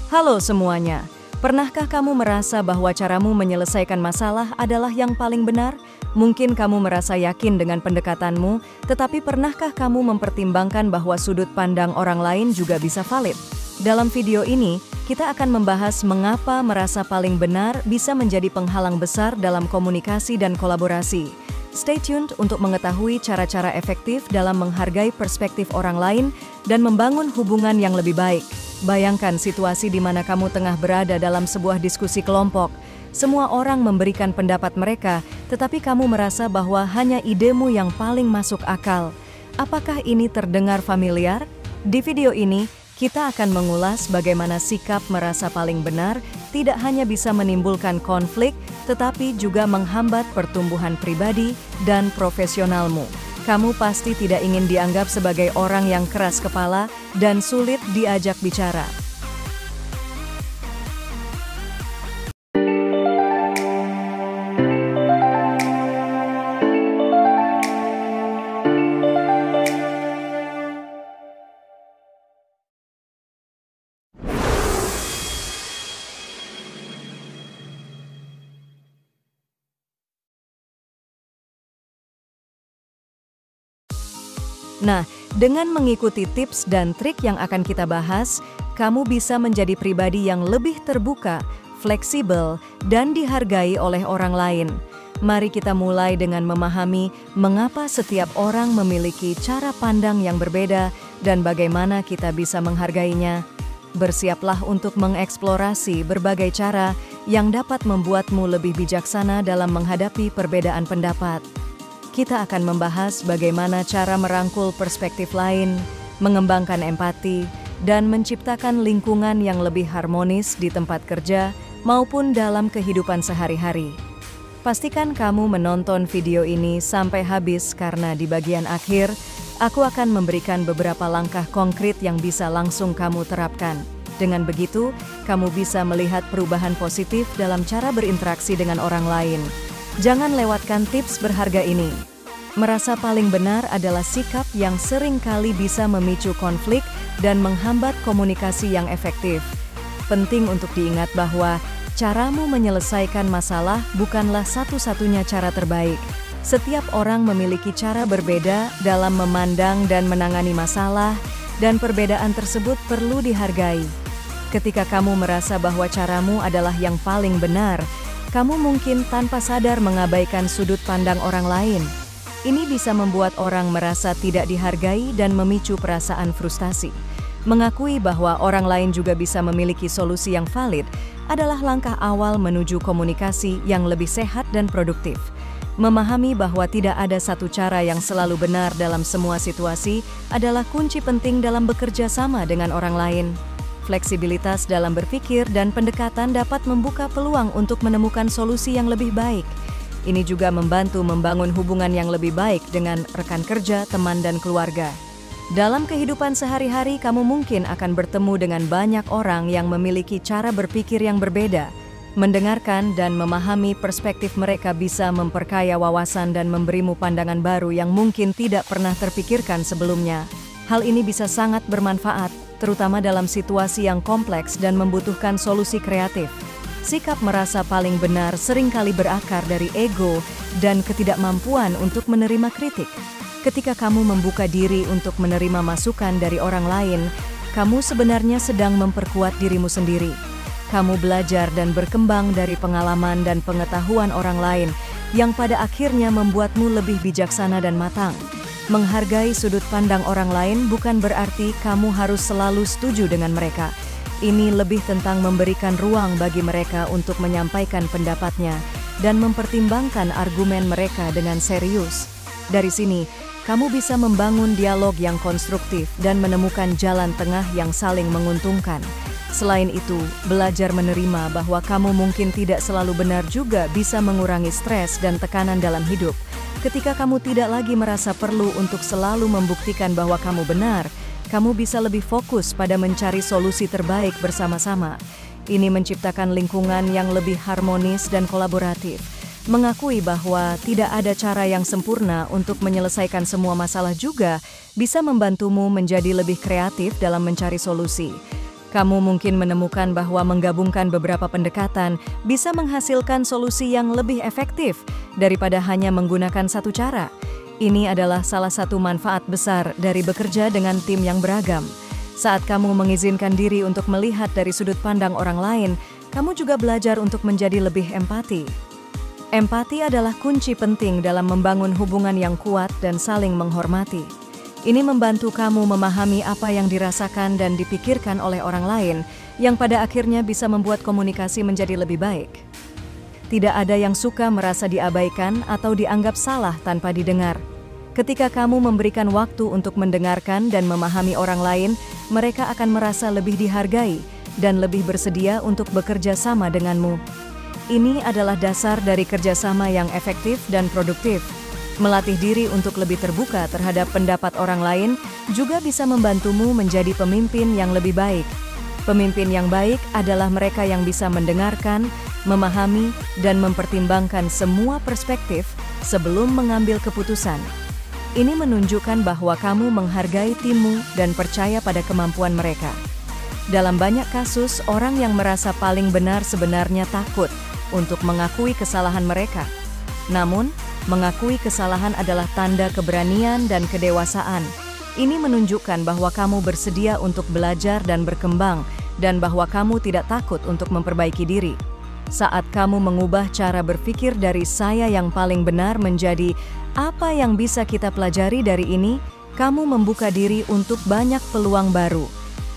Halo semuanya, pernahkah kamu merasa bahwa caramu menyelesaikan masalah adalah yang paling benar? Mungkin kamu merasa yakin dengan pendekatanmu, tetapi pernahkah kamu mempertimbangkan bahwa sudut pandang orang lain juga bisa valid? Dalam video ini, kita akan membahas mengapa merasa paling benar bisa menjadi penghalang besar dalam komunikasi dan kolaborasi. Stay tuned untuk mengetahui cara-cara efektif dalam menghargai perspektif orang lain dan membangun hubungan yang lebih baik. Bayangkan situasi di mana kamu tengah berada dalam sebuah diskusi kelompok. Semua orang memberikan pendapat mereka, tetapi kamu merasa bahwa hanya idemu yang paling masuk akal. Apakah ini terdengar familiar? Di video ini, kita akan mengulas bagaimana sikap merasa paling benar tidak hanya bisa menimbulkan konflik, tetapi juga menghambat pertumbuhan pribadi dan profesionalmu. Kamu pasti tidak ingin dianggap sebagai orang yang keras kepala dan sulit diajak bicara. Nah, dengan mengikuti tips dan trik yang akan kita bahas, kamu bisa menjadi pribadi yang lebih terbuka, fleksibel, dan dihargai oleh orang lain. Mari kita mulai dengan memahami mengapa setiap orang memiliki cara pandang yang berbeda dan bagaimana kita bisa menghargainya. Bersiaplah untuk mengeksplorasi berbagai cara yang dapat membuatmu lebih bijaksana dalam menghadapi perbedaan pendapat. Kita akan membahas bagaimana cara merangkul perspektif lain, mengembangkan empati, dan menciptakan lingkungan yang lebih harmonis di tempat kerja maupun dalam kehidupan sehari-hari. Pastikan kamu menonton video ini sampai habis karena di bagian akhir, aku akan memberikan beberapa langkah konkret yang bisa langsung kamu terapkan. Dengan begitu, kamu bisa melihat perubahan positif dalam cara berinteraksi dengan orang lain. Jangan lewatkan tips berharga ini. Merasa paling benar adalah sikap yang sering kali bisa memicu konflik dan menghambat komunikasi yang efektif. Penting untuk diingat bahwa caramu menyelesaikan masalah bukanlah satu-satunya cara terbaik. Setiap orang memiliki cara berbeda dalam memandang dan menangani masalah, dan perbedaan tersebut perlu dihargai. Ketika kamu merasa bahwa caramu adalah yang paling benar, kamu mungkin tanpa sadar mengabaikan sudut pandang orang lain. Ini bisa membuat orang merasa tidak dihargai dan memicu perasaan frustasi. Mengakui bahwa orang lain juga bisa memiliki solusi yang valid adalah langkah awal menuju komunikasi yang lebih sehat dan produktif. Memahami bahwa tidak ada satu cara yang selalu benar dalam semua situasi adalah kunci penting dalam bekerja sama dengan orang lain. Fleksibilitas dalam berpikir dan pendekatan dapat membuka peluang untuk menemukan solusi yang lebih baik. Ini juga membantu membangun hubungan yang lebih baik dengan rekan kerja, teman, dan keluarga. Dalam kehidupan sehari-hari, kamu mungkin akan bertemu dengan banyak orang yang memiliki cara berpikir yang berbeda. Mendengarkan dan memahami perspektif mereka bisa memperkaya wawasan dan memberimu pandangan baru yang mungkin tidak pernah terpikirkan sebelumnya. Hal ini bisa sangat bermanfaat, terutama dalam situasi yang kompleks dan membutuhkan solusi kreatif. Sikap merasa paling benar seringkali berakar dari ego dan ketidakmampuan untuk menerima kritik. Ketika kamu membuka diri untuk menerima masukan dari orang lain, kamu sebenarnya sedang memperkuat dirimu sendiri. Kamu belajar dan berkembang dari pengalaman dan pengetahuan orang lain yang pada akhirnya membuatmu lebih bijaksana dan matang. Menghargai sudut pandang orang lain bukan berarti kamu harus selalu setuju dengan mereka. Ini lebih tentang memberikan ruang bagi mereka untuk menyampaikan pendapatnya dan mempertimbangkan argumen mereka dengan serius. Dari sini, kamu bisa membangun dialog yang konstruktif dan menemukan jalan tengah yang saling menguntungkan. Selain itu, belajar menerima bahwa kamu mungkin tidak selalu benar juga bisa mengurangi stres dan tekanan dalam hidup. Ketika kamu tidak lagi merasa perlu untuk selalu membuktikan bahwa kamu benar, kamu bisa lebih fokus pada mencari solusi terbaik bersama-sama. Ini menciptakan lingkungan yang lebih harmonis dan kolaboratif. Mengakui bahwa tidak ada cara yang sempurna untuk menyelesaikan semua masalah juga bisa membantumu menjadi lebih kreatif dalam mencari solusi. Kamu mungkin menemukan bahwa menggabungkan beberapa pendekatan bisa menghasilkan solusi yang lebih efektif daripada hanya menggunakan satu cara. Ini adalah salah satu manfaat besar dari bekerja dengan tim yang beragam. Saat kamu mengizinkan diri untuk melihat dari sudut pandang orang lain, kamu juga belajar untuk menjadi lebih empati. Empati adalah kunci penting dalam membangun hubungan yang kuat dan saling menghormati. Ini membantu kamu memahami apa yang dirasakan dan dipikirkan oleh orang lain, yang pada akhirnya bisa membuat komunikasi menjadi lebih baik. Tidak ada yang suka merasa diabaikan atau dianggap salah tanpa didengar. Ketika kamu memberikan waktu untuk mendengarkan dan memahami orang lain, mereka akan merasa lebih dihargai dan lebih bersedia untuk bekerja sama denganmu. Ini adalah dasar dari kerjasama yang efektif dan produktif. Melatih diri untuk lebih terbuka terhadap pendapat orang lain juga bisa membantumu menjadi pemimpin yang lebih baik. Pemimpin yang baik adalah mereka yang bisa mendengarkan, memahami, dan mempertimbangkan semua perspektif sebelum mengambil keputusan. Ini menunjukkan bahwa kamu menghargai timmu dan percaya pada kemampuan mereka. Dalam banyak kasus, orang yang merasa paling benar sebenarnya takut untuk mengakui kesalahan mereka. Namun, mengakui kesalahan adalah tanda keberanian dan kedewasaan. Ini menunjukkan bahwa kamu bersedia untuk belajar dan berkembang, dan bahwa kamu tidak takut untuk memperbaiki diri. Saat kamu mengubah cara berpikir dari "saya yang paling benar" menjadi "apa yang bisa kita pelajari dari ini", kamu membuka diri untuk banyak peluang baru.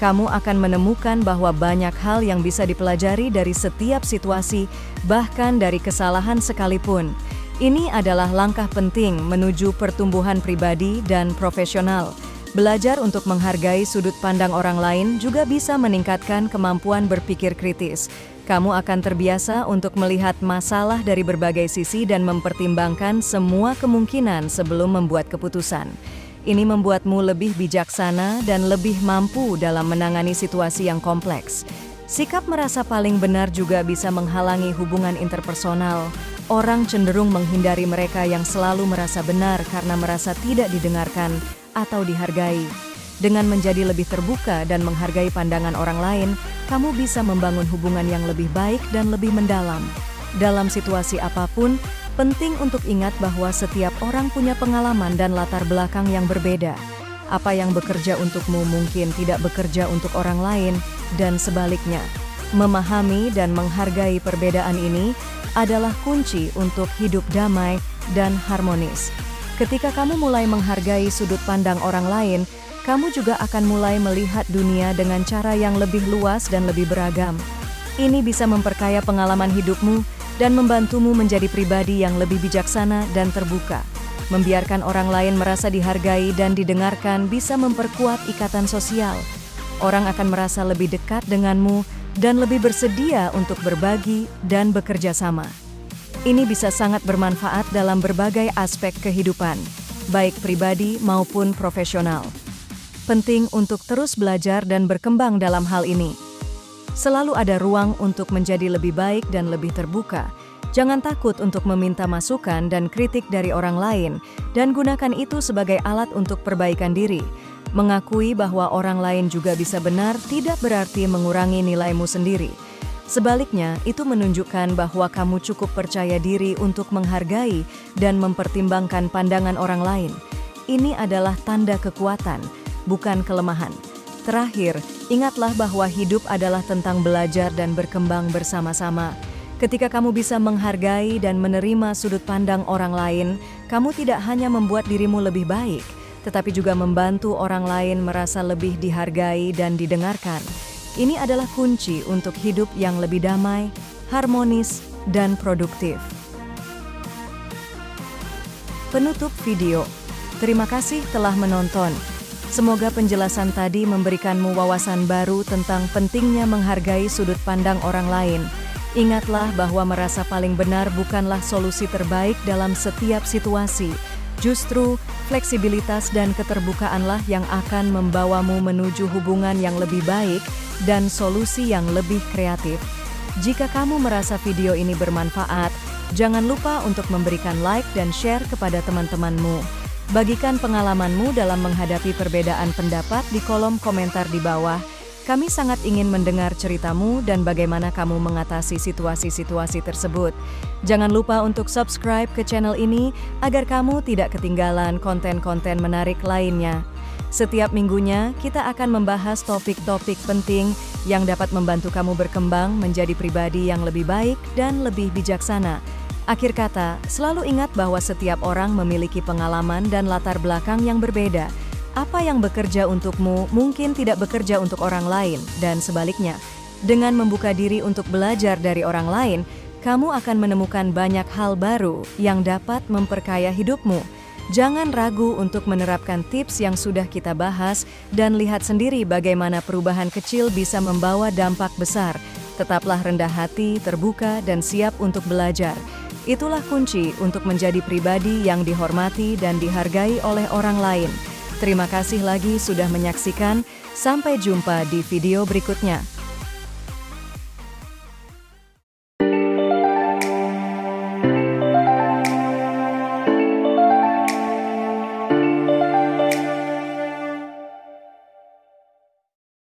Kamu akan menemukan bahwa banyak hal yang bisa dipelajari dari setiap situasi, bahkan dari kesalahan sekalipun. Ini adalah langkah penting menuju pertumbuhan pribadi dan profesional. Belajar untuk menghargai sudut pandang orang lain juga bisa meningkatkan kemampuan berpikir kritis. Kamu akan terbiasa untuk melihat masalah dari berbagai sisi dan mempertimbangkan semua kemungkinan sebelum membuat keputusan. Ini membuatmu lebih bijaksana dan lebih mampu dalam menangani situasi yang kompleks. Sikap merasa paling benar juga bisa menghalangi hubungan interpersonal. Orang cenderung menghindari mereka yang selalu merasa benar karena merasa tidak didengarkan atau dihargai. Dengan menjadi lebih terbuka dan menghargai pandangan orang lain, kamu bisa membangun hubungan yang lebih baik dan lebih mendalam. Dalam situasi apapun, penting untuk ingat bahwa setiap orang punya pengalaman dan latar belakang yang berbeda. Apa yang bekerja untukmu mungkin tidak bekerja untuk orang lain, dan sebaliknya. Memahami dan menghargai perbedaan ini adalah kunci untuk hidup damai dan harmonis. Ketika kamu mulai menghargai sudut pandang orang lain, kamu juga akan mulai melihat dunia dengan cara yang lebih luas dan lebih beragam. Ini bisa memperkaya pengalaman hidupmu dan membantumu menjadi pribadi yang lebih bijaksana dan terbuka. Membiarkan orang lain merasa dihargai dan didengarkan bisa memperkuat ikatan sosial. Orang akan merasa lebih dekat denganmu dan lebih bersedia untuk berbagi dan bekerja sama. Ini bisa sangat bermanfaat dalam berbagai aspek kehidupan, baik pribadi maupun profesional. Penting untuk terus belajar dan berkembang dalam hal ini. Selalu ada ruang untuk menjadi lebih baik dan lebih terbuka. Jangan takut untuk meminta masukan dan kritik dari orang lain, dan gunakan itu sebagai alat untuk perbaikan diri. Mengakui bahwa orang lain juga bisa benar tidak berarti mengurangi nilaimu sendiri. Sebaliknya, itu menunjukkan bahwa kamu cukup percaya diri untuk menghargai dan mempertimbangkan pandangan orang lain. Ini adalah tanda kekuatan, bukan kelemahan. Terakhir, ingatlah bahwa hidup adalah tentang belajar dan berkembang bersama-sama. Ketika kamu bisa menghargai dan menerima sudut pandang orang lain, kamu tidak hanya membuat dirimu lebih baik, tetapi juga membantu orang lain merasa lebih dihargai dan didengarkan. Ini adalah kunci untuk hidup yang lebih damai, harmonis, dan produktif. Penutup video. Terima kasih telah menonton. Semoga penjelasan tadi memberikanmu wawasan baru tentang pentingnya menghargai sudut pandang orang lain. Ingatlah bahwa merasa paling benar bukanlah solusi terbaik dalam setiap situasi. Justru, fleksibilitas dan keterbukaanlah yang akan membawamu menuju hubungan yang lebih baik dan solusi yang lebih kreatif. Jika kamu merasa video ini bermanfaat, jangan lupa untuk memberikan like dan share kepada teman-temanmu. Bagikan pengalamanmu dalam menghadapi perbedaan pendapat di kolom komentar di bawah. Kami sangat ingin mendengar ceritamu dan bagaimana kamu mengatasi situasi-situasi tersebut. Jangan lupa untuk subscribe ke channel ini agar kamu tidak ketinggalan konten-konten menarik lainnya. Setiap minggunya, kita akan membahas topik-topik penting yang dapat membantu kamu berkembang menjadi pribadi yang lebih baik dan lebih bijaksana. Akhir kata, selalu ingat bahwa setiap orang memiliki pengalaman dan latar belakang yang berbeda. Apa yang bekerja untukmu mungkin tidak bekerja untuk orang lain, dan sebaliknya. Dengan membuka diri untuk belajar dari orang lain, kamu akan menemukan banyak hal baru yang dapat memperkaya hidupmu. Jangan ragu untuk menerapkan tips yang sudah kita bahas dan lihat sendiri bagaimana perubahan kecil bisa membawa dampak besar. Tetaplah rendah hati, terbuka, dan siap untuk belajar. Itulah kunci untuk menjadi pribadi yang dihormati dan dihargai oleh orang lain. Terima kasih lagi sudah menyaksikan. Sampai jumpa di video berikutnya.